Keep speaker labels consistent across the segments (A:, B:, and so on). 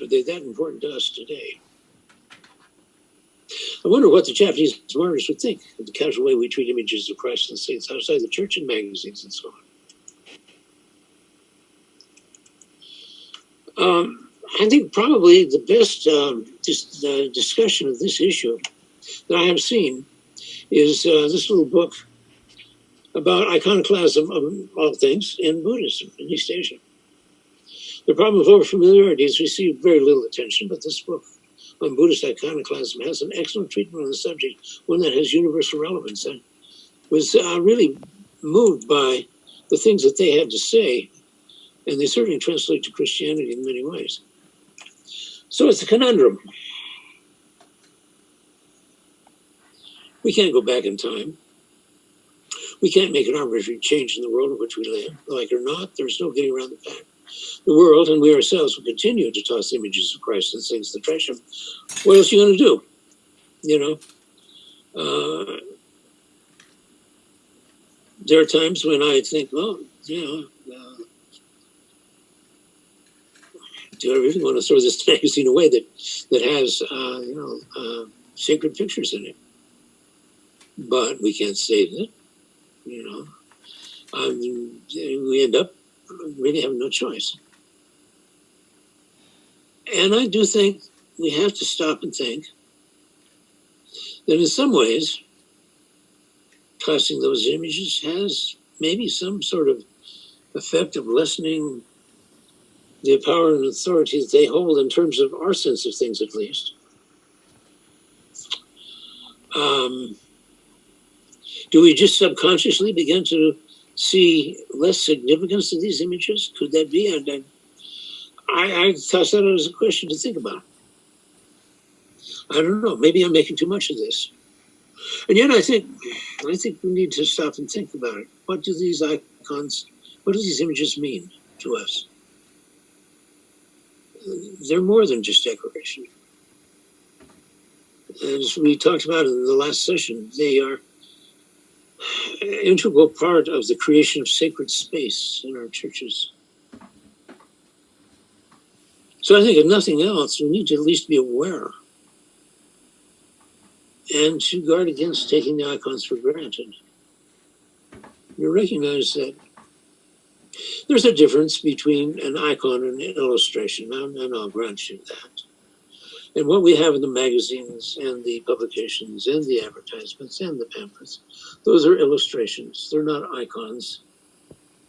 A: Are they that important to us today? I wonder what the Japanese martyrs would think of the casual way we treat images of Christ and saints outside the church and magazines and so on. I think probably the best discussion of this issue that I have seen is this little book about iconoclasm of all things in Buddhism in East Asia. The problem of overfamiliarity has received very little attention, but this book on Buddhist iconoclasm has an excellent treatment on the subject, one that has universal relevance. I was really moved by the things that they had to say, and they certainly translate to Christianity in many ways. So it's a conundrum. We can't go back in time. We can't make an arbitrary change in the world in which we live. Like it or not, there's no getting around the fact. The world and we ourselves will continue to toss images of Christ and things to trash them. What else are you going to do? You know, there are times when I think, well, you know, do I really want to throw this magazine away that has, sacred pictures in it? But we can't save it, you know. We end up really having no choice. And I do think we have to stop and think that in some ways, tossing those images has maybe some sort of effect of lessening the power and authority that they hold in terms of our sense of things, at least. Do we just subconsciously begin to see less significance of these images? Could that be? And I toss that out as a question to think about. I don't know. Maybe I'm making too much of this. And yet I think we need to stop and think about it. What do these icons, what do these images mean to us? They're more than just decoration. As we talked about in the last session, they are an integral part of the creation of sacred space in our churches. So I think if nothing else, we need to at least be aware and to guard against taking the icons for granted. You recognize that there's a difference between an icon and an illustration, and I'll grant you that. And what we have in the magazines and the publications and the advertisements and the pamphlets, those are illustrations. They're not icons,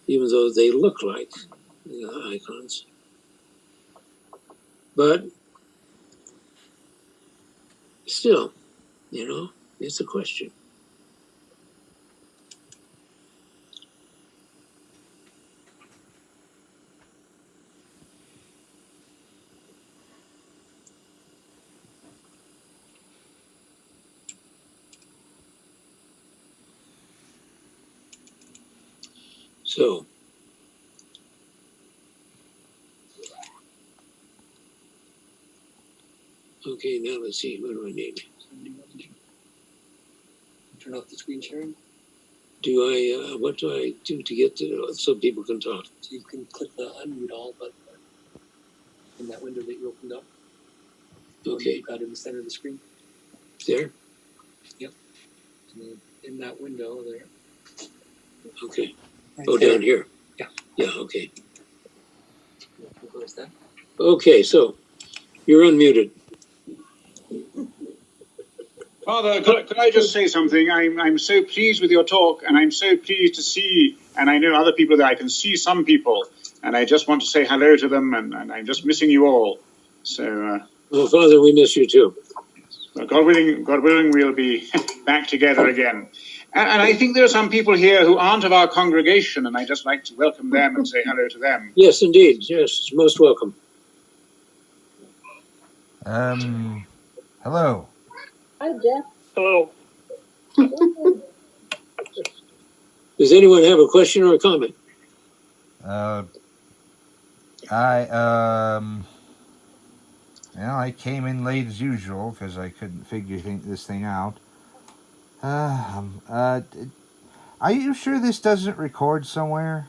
A: even though they look like icons. But still, you know, it's a question. So, okay, now let's see, what do I need?
B: Turn off the screen sharing.
A: What do I do to get to, so people can talk?
B: So you can click the unmute all button in that window that you opened up.
A: Okay.
B: You've got in the center of the screen.
A: There?
B: Yep. And then in that window there.
A: Okay.
B: Right
A: oh,
B: there.
A: Down here?
B: Yeah.
A: Yeah, okay.
B: Where's that?
A: Okay, so you're unmuted.
C: Father, could I just say something? I'm so pleased with your talk, and I'm so pleased to see, and I know other people that I can see some people, and I just want to say hello to them, and I'm just missing you all. So,
A: well, Father, we miss you too.
C: Well, God willing, we'll be back together again. And I think there are some people here who aren't of our congregation, and I'd just like to welcome them and say hello to them.
A: Yes, indeed. Yes, most welcome.
D: Hello.
E: Hi, Jeff.
F: Hello.
A: Does anyone have a question or a comment?
D: I came in late as usual because I couldn't figure this thing out. Are you sure this doesn't record somewhere?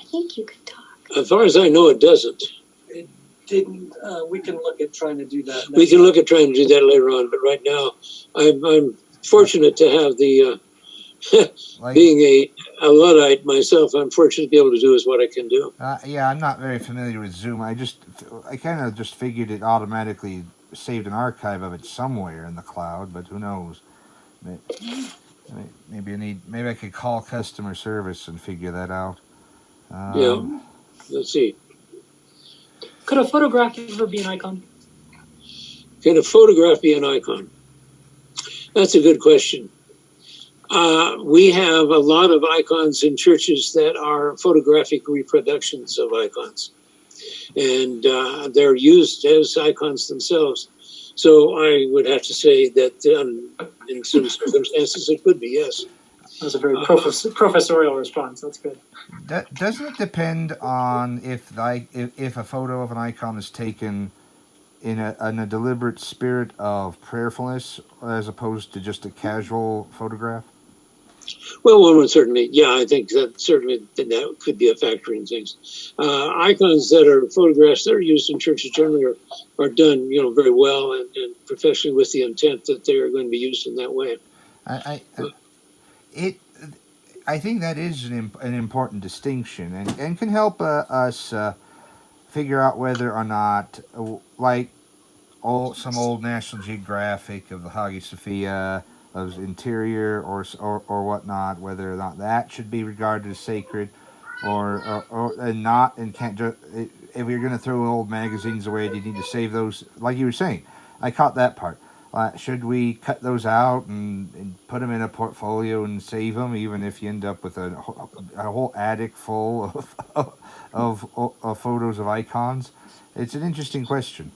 E: I think you could talk.
A: As far as I know, it doesn't.
B: It didn't. We can look at trying to do that.
A: We can look at trying to do that later on, but right now, I'm fortunate to have the
D: Like,
A: being a Luddite myself. I'm fortunate to be able to do is what I can do.
D: yeah, I'm not very familiar with Zoom. I kind of just figured it automatically saved an archive of it somewhere in the cloud, but who knows? Maybe I could call customer service and figure that out.
A: Yeah. Let's see.
E: Could a photograph ever be an icon?
A: Can a photograph be an icon? That's a good question. We have a lot of icons in churches that are photographic reproductions of icons, and they're used as icons themselves. So I would have to say that in some circumstances it could be, yes.
E: That was a very professorial response. That's good.
D: Doesn't it depend on if a photo of an icon is taken in a deliberate spirit of prayerfulness as opposed to just a casual photograph?
A: Well, one would certainly, yeah, I think that certainly that could be a factor in things. Icons that are photographs that are used in churches generally are done, very well and professionally with the intent that they are going to be used in that way.
D: I think that is an important distinction and can help us figure out whether or not, like some old National Geographic of the Hagia Sophia, of interior or whatnot, whether or not that should be regarded as sacred, or not, and can't just. If you're going to throw old magazines away, do you need to save those? Like you were saying, I caught that part. Should we cut those out and put them in a portfolio and save them, even if you end up with a whole attic full of photos of icons? It's an interesting question.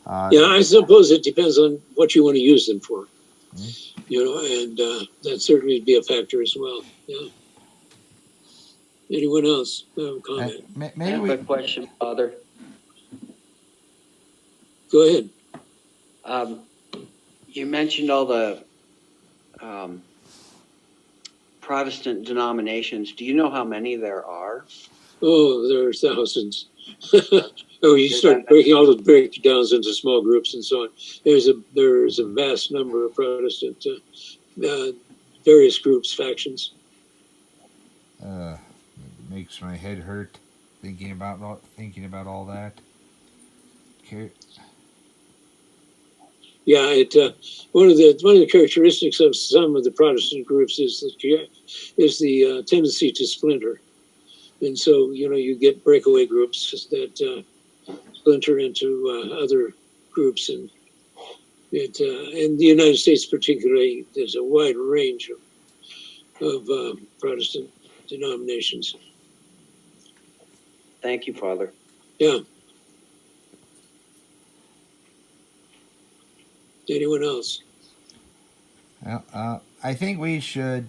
A: Yeah, I suppose it depends on what you want to use them for. And that certainly would be a factor as well. Yeah. Anyone else have a comment?
F: I have a question, Father.
A: Go ahead.
F: You mentioned all the Protestant denominations. Do you know how many there are?
A: Oh, there are thousands. You start breaking all the breakdowns into small groups and so on. There's a vast number of Protestant various groups, factions.
D: It makes my head hurt thinking about all that.
A: Yeah, one of the characteristics of some of the Protestant groups is the tendency to splinter, and so you get breakaway groups that splinter into other groups, and in the United States particularly, there's a wide range of Protestant denominations.
F: Thank you, Father.
A: Yeah. Anyone else?
D: Well, I think we should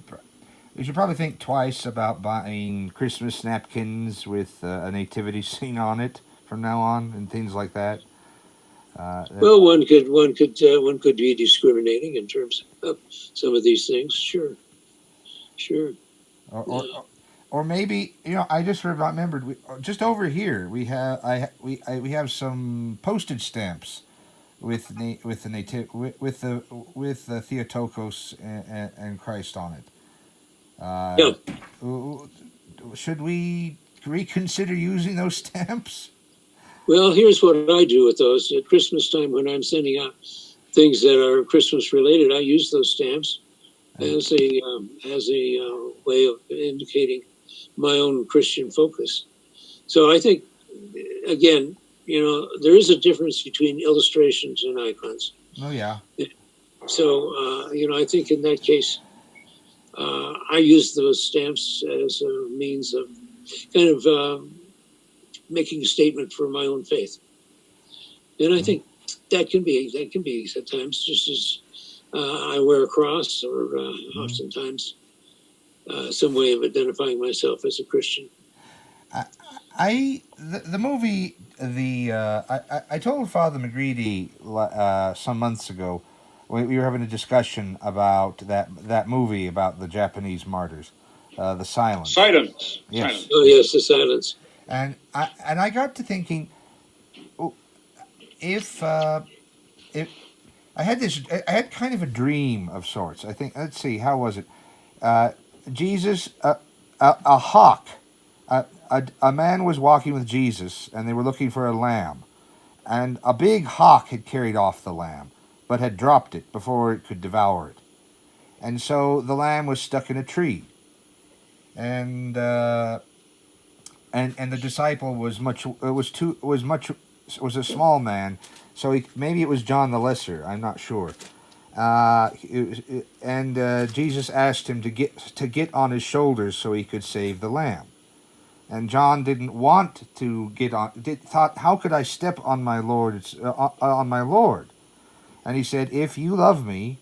D: probably think twice about buying Christmas napkins with a nativity scene on it from now on, and things like that.
A: Well, one could be discriminating in terms of some of these things. Sure.
D: Or maybe I just remembered just over here we have some postage stamps with the Theotokos and Christ on it. Should we reconsider using those stamps?
A: Well, here's what I do with those at Christmas time when I'm sending out things that are Christmas related. I use those stamps as a way of indicating my own Christian focus. So I think, again, there is a difference between illustrations and icons.
D: Oh, yeah.
A: So, I think in that case, I use those stamps as a means of kind of making a statement for my own faith. And I think that can be at times just as I wear a cross, or oftentimes some way of identifying myself as a Christian.
D: The movie, I told Father McGreedy some months ago, we were having a discussion about that movie about the Japanese martyrs, The Silence.
C: Silence.
D: Yes.
C: Silence.
A: Oh yes, The Silence.
D: And I got to thinking, if I had kind of a dream of sorts. I think. Let's see. How was it? Uh, Jesus, a hawk, a man was walking with Jesus, and they were looking for a lamb, and a big hawk had carried off the lamb, but had dropped it before it could devour it, and so the lamb was stuck in a tree, and and the disciple was much. It was too. It was much. Was a small man, so maybe it was John the Lesser. I'm not sure. And Jesus asked him to get on his shoulders so he could save the lamb. And John didn't want to get on. Thought, how could I step on my on my Lord? And he said, "If you love me,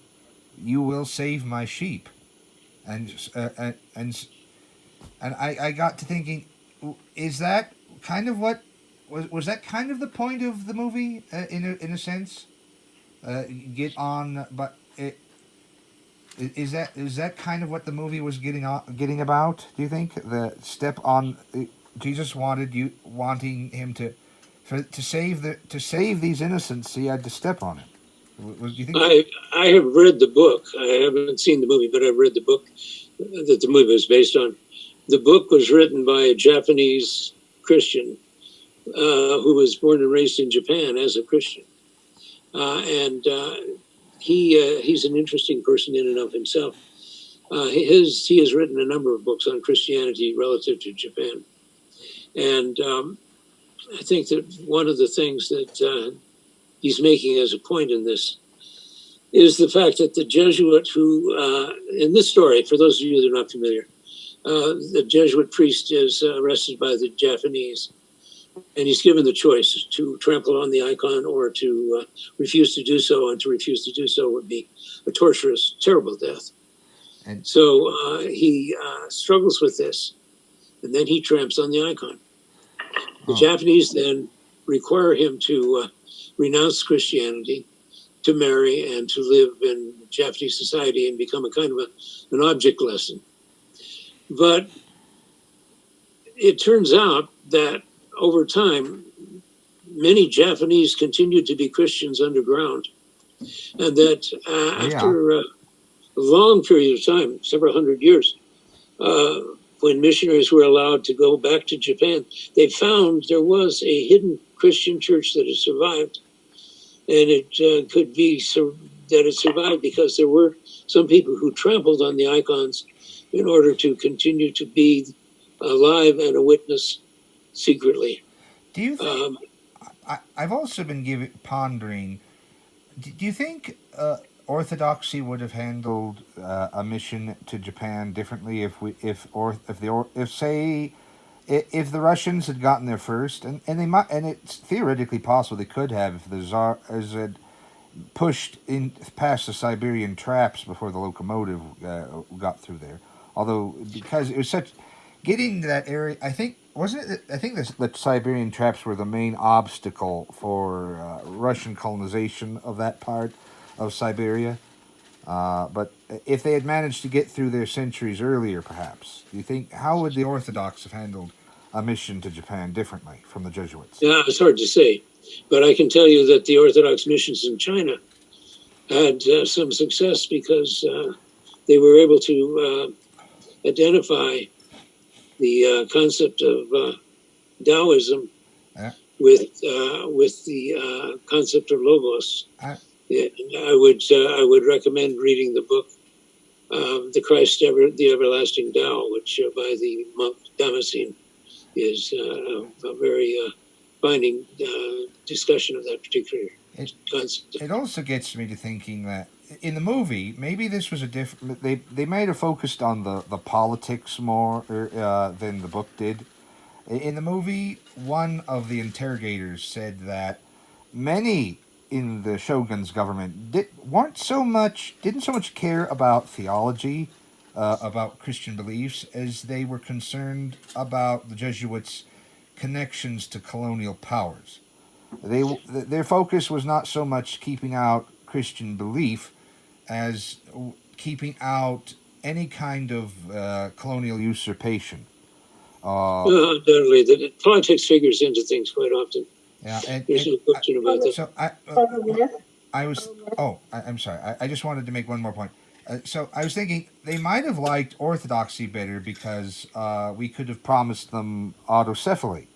D: you will save my sheep." And I got to thinking, is that kind of what was that kind of the point of the movie in a sense? Get on, but is that kind of what the movie was getting about? Do you think the step on Jesus wanting him to save these innocents, he had to step on it. Do you think?
A: I have read the book. I haven't seen the movie, but I've read the book that the movie was based on. The book was written by a Japanese Christian who was born and raised in Japan as a Christian, and he's an interesting person in and of himself. He has written a number of books on Christianity relative to Japan, and I think that one of the things that he's making as a point in this is the fact that the Jesuit who, in this story, for those of you that are not familiar, the Jesuit priest is arrested by the Japanese, and he's given the choice to trample on the icon or to refuse to do so, and to refuse to do so would be a torturous, terrible death. And so he struggles with this, and then he tramps on the icon. The Japanese then require him to renounce Christianity, to marry, and to live in Japanese society and become a kind of an object lesson. But it turns out that over time, many Japanese continued to be Christians underground, and that after a long period of time, several hundred years, when missionaries were allowed to go back to Japan, they found there was a hidden Christian church that had survived, and it could be that it survived because there were some people who trampled on the icons in order to continue to be alive and a witness secretly.
D: Do you think? I've also been pondering. Do you think Orthodoxy would have handled a mission to Japan differently if the Russians had gotten there first, and they might, and it's theoretically possible they could have if the Tsar had pushed in past the Siberian traps before the locomotive got through there. Although because it was such getting to that area, I think the Siberian traps were the main obstacle for Russian colonization of that part of Siberia. But if they had managed to get through there centuries earlier, perhaps, do you think, how would the Orthodox have handled a mission to Japan differently from the Jesuits?
A: Yeah, it's hard to say, but I can tell you that the Orthodox missions in China had some success because they were able to identify the concept of Taoism with the concept of logos. I would recommend reading the book "The Christ the Everlasting Tao," which by the monk Damascene is a very finding discussion of that particular concept.
D: It also gets me to thinking that in the movie, maybe this was a different. They might have focused on the politics more than the book did. In the movie, one of the interrogators said that many in the Shogun's government didn't so much care about theology, about Christian beliefs, as they were concerned about the Jesuits' connections to colonial powers. Their focus was not so much keeping out Christian belief as keeping out any kind of colonial usurpation.
A: Definitely, politics figures into things quite often.
D: Yeah,
A: There's no question about that.
D: so I was. Oh, I'm sorry. I just wanted to make one more point. So I was thinking they might have liked orthodoxy better because we could have promised them autocephaly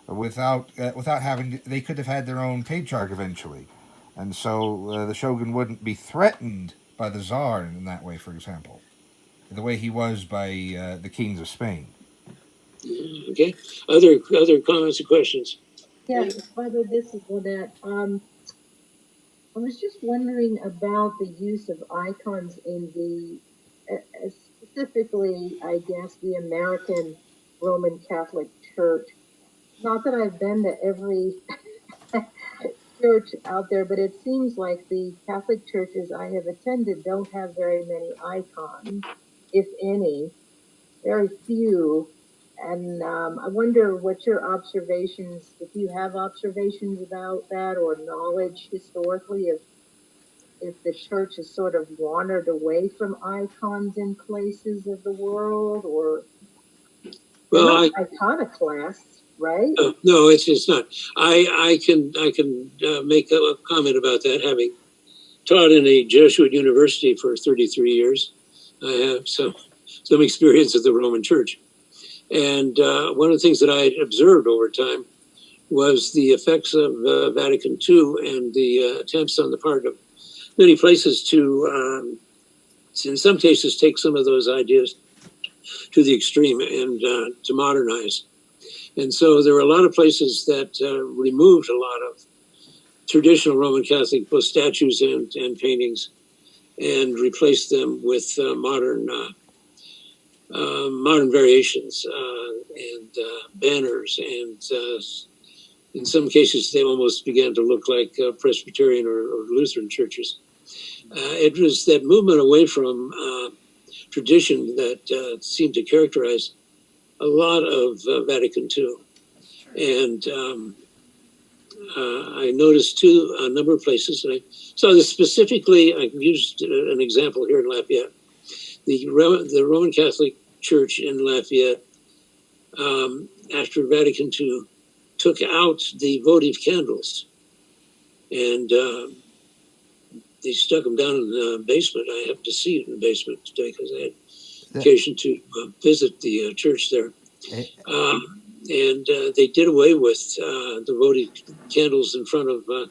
D: without having. They could have had their own patriarch eventually, and so the shogun wouldn't be threatened by the czar in that way. For example, the way he was by the kings of Spain.
A: Okay. Other comments or questions?
G: Yeah, Father, this is Lynette. I was just wondering about the use of icons in specifically, I guess, the American Roman Catholic Church. Not that I've been to every church out there, but it seems like the Catholic churches I have attended don't have very many icons, if any, very few. And I wonder what your observations, if you have observations about that or knowledge historically of if the church has sort of wandered away from icons in places of the world, or
A: Well,
G: iconoclasts, right?
A: no, it's not. I can make a comment about that. Having taught in a Jesuit university for 33 years, I have some experience at the Roman Church. And one of the things that I observed over time was the effects of Vatican II and the attempts on the part of many places to, in some cases, take some of those ideas to the extreme and to modernize. And so there were a lot of places that removed a lot of traditional Roman Catholic both statues and paintings and replaced them with modern variations and banners, and in some cases they almost began to look like Presbyterian or Lutheran churches. It was that movement away from tradition that seemed to characterize a lot of Vatican II. And I noticed too a number of places, and I saw this specifically. I used an example here in Lafayette. The Roman Catholic Church in Lafayette, after Vatican II, took out the votive candles, and they stuck them down in the basement. I happened to see it in the basement today because I had occasion to visit the church there. And they did away with the votive candles in front of the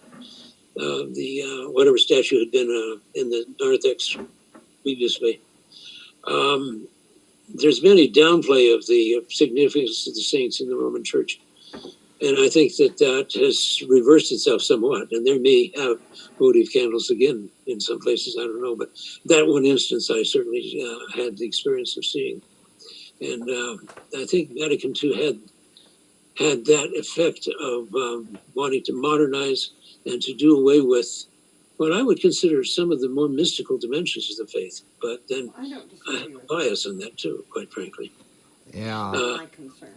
A: whatever statue had been in the narthex previously. There's been a downplay of the significance of the saints in the Roman Church. And I think that has reversed itself somewhat. And there may have votive candles again in some places, I don't know. But that one instance I certainly had the experience of seeing. And I think Vatican II had that effect of wanting to modernize and to do away with what I would consider some of the more mystical dimensions of the faith. But then I have a bias on that too, quite frankly.
D: Yeah.
H: My concern.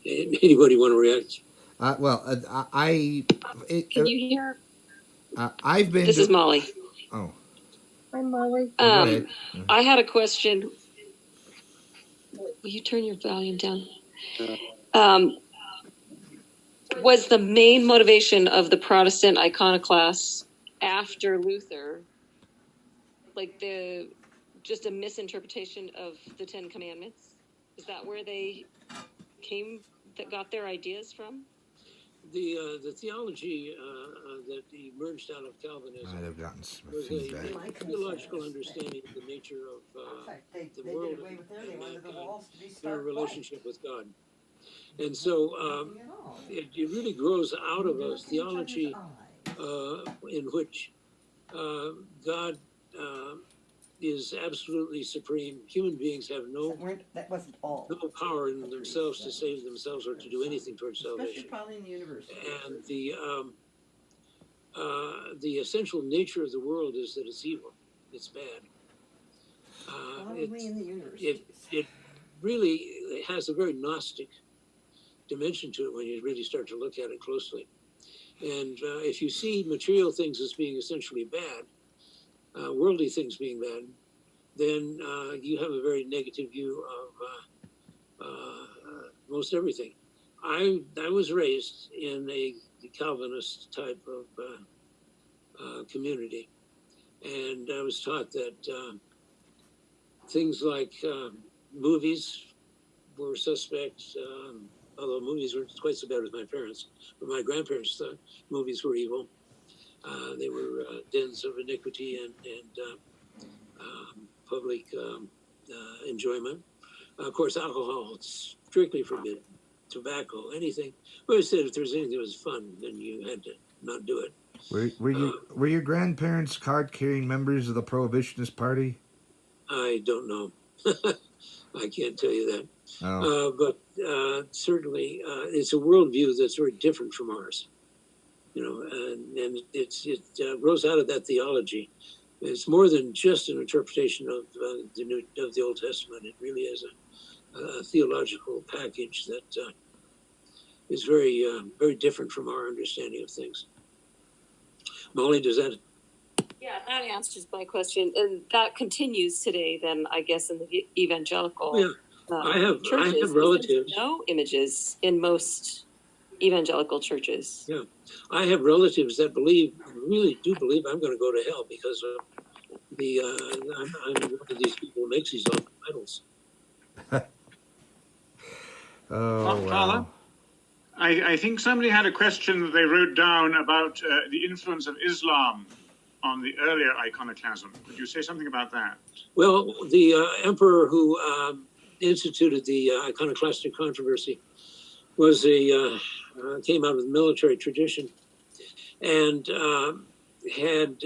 A: Anybody want to react?
H: Can you hear?
D: I've been.
H: This is Molly.
D: Oh.
G: Hi, Molly.
H: I had a question. Will you turn your volume down? Was the main motivation of the Protestant iconoclasts after Luther, like just a misinterpretation of the Ten Commandments? Is that where they got their ideas from?
A: The theology that emerged out of Calvinism was a theological understanding of the nature of the world and mankind in our relationship with God. And so it really grows out of a theology in which God is absolutely supreme. Human beings have no power in themselves to save themselves or to do anything towards salvation. And the essential nature of the world is that it's evil, it's bad. It really has a very Gnostic dimension to it when you really start to look at it closely. And if you see material things as being essentially bad, worldly things being bad, then you have a very negative view of most everything. I was raised in a Calvinist type of community, and I was taught that things like movies were suspect, although movies weren't quite so bad with my parents, but my grandparents thought movies were evil. They were dens of iniquity and public enjoyment. Of course, alcohol is strictly forbidden. Tobacco, anything. Well, I said if there was anything that was fun, then you had to not do it.
D: Were your grandparents card-carrying members of the Prohibitionist Party?
A: I don't know. I can't tell you that.
D: Oh.
A: But certainly, it's a worldview that's very different from ours. You know, and it grows out of that theology. It's more than just an interpretation of the Old Testament. It really is a theological package that is very different from our understanding of things. Molly, does that?
H: Yeah, that answers my question, and that continues today. Then I guess in the evangelical
A: I have
H: churches,
A: relatives.
H: No images in most evangelical churches.
A: Yeah, I have relatives that really do believe I'm going to go to hell because of I'm one of these people who makes these awful idols.
D: Oh,
C: Father,
D: wow.
C: I think somebody had a question that they wrote down about the influence of Islam on the earlier iconoclasm. Could you say something about that?
A: Well, the emperor who instituted the iconoclastic controversy was came out of the military tradition and had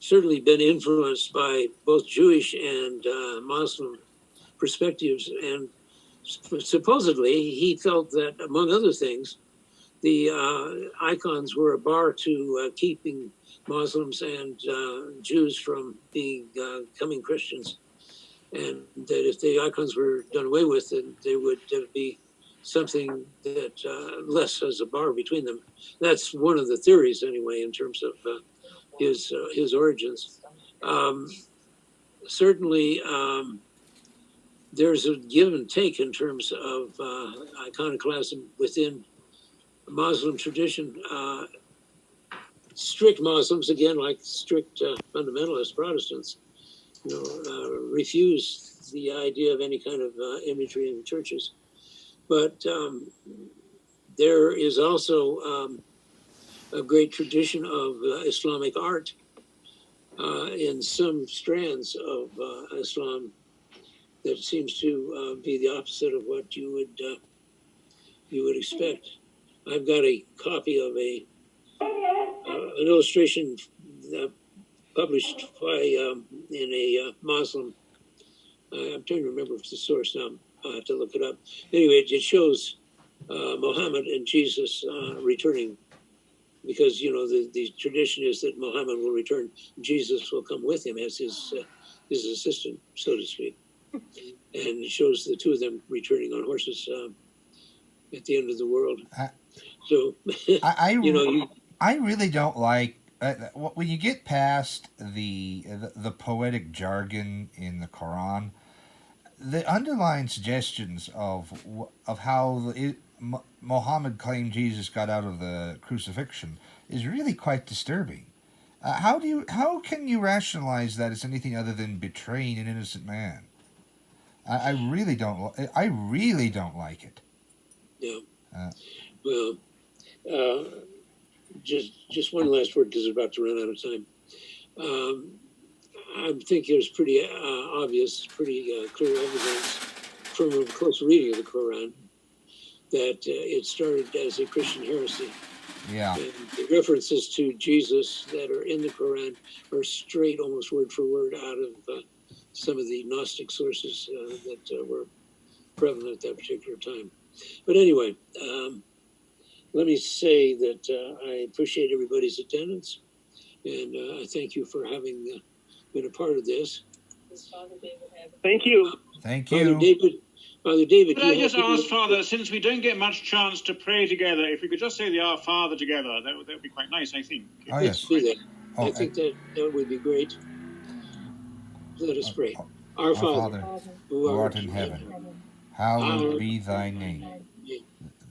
A: certainly been influenced by both Jewish and Muslim perspectives, and supposedly he felt that, among other things, the icons were a bar to keeping Muslims and Jews from becoming Christians, and that if the icons were done away with, then they would be something that less as a bar between them. That's one of the theories, anyway, in terms of his origins. Certainly, there's a give and take in terms of iconoclasm within Muslim tradition. Strict Muslims, again, like strict fundamentalist Protestants, refuse the idea of any kind of imagery in churches. But there is also a great tradition of Islamic art in some strands of Islam that seems to be the opposite of what you would expect. I've got a copy of an illustration published by in a Muslim. I'm trying to remember if it's the source now. I have to look it up. Anyway, it shows Muhammad and Jesus returning, because the tradition is that Muhammad will return, Jesus will come with him as his assistant, so to speak, and it shows the two of them returning on horses at the end of the world. So
D: I really don't like when you get past the poetic jargon in the Quran. The underlying suggestions of how Muhammad claimed Jesus got out of the crucifixion is really quite disturbing. How can you rationalize that as anything other than betraying an innocent man? I really don't like it.
A: Yeah. Just one last word, because we're about to run out of time. I think there's pretty obvious, pretty clear evidence from a close reading of the Quran that it started as a Christian heresy.
D: Yeah.
A: And the references to Jesus that are in the Quran are straight, almost word for word, out of some of the Gnostic sources that were prevalent at that particular time. But anyway, let me say that I appreciate everybody's attendance, and I thank you for having been a part of this.
I: Thank you.
D: Thank you.
A: Father David,
C: could I just ask, Father, since we don't get much chance to pray together, if we could just say the Our Father together, that would be quite nice, I think.
D: Oh, yes.
A: Do that. I think that would be great. Let us pray. Our Father,
D: who art in heaven, hallowed be thy name.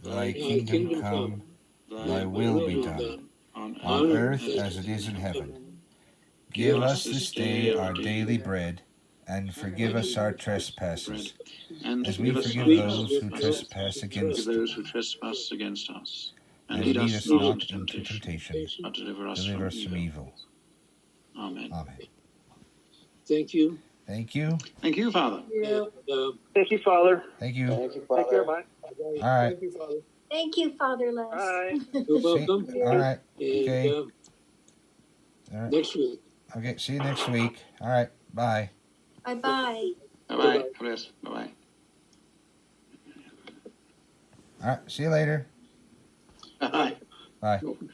D: Thy kingdom come, thy will be done, on earth as it is in heaven. Give us this day our daily bread, and forgive us our trespasses, as we forgive those who trespass against us. And lead us not into temptation, but deliver us from evil. Amen.
A: Thank you.
D: Thank you.
C: Thank you, Father.
A: And,
I: Thank you, Father.
D: Thank you.
F: Thank you,
I: Take care,
F: Father.
I: bye.
D: All right.
A: Thank you, Father.
J: Thank you, Father Les.
I: Bye.
A: You're welcome.
D: All right.
A: And
D: Okay. All right.
A: next week.
D: Okay. See you next week. All right. Bye.
J: Bye-bye.
C: Bye-bye. Bless. Bye-bye.
D: All right. See you later.
C: Bye.
D: Bye.
C: Okay.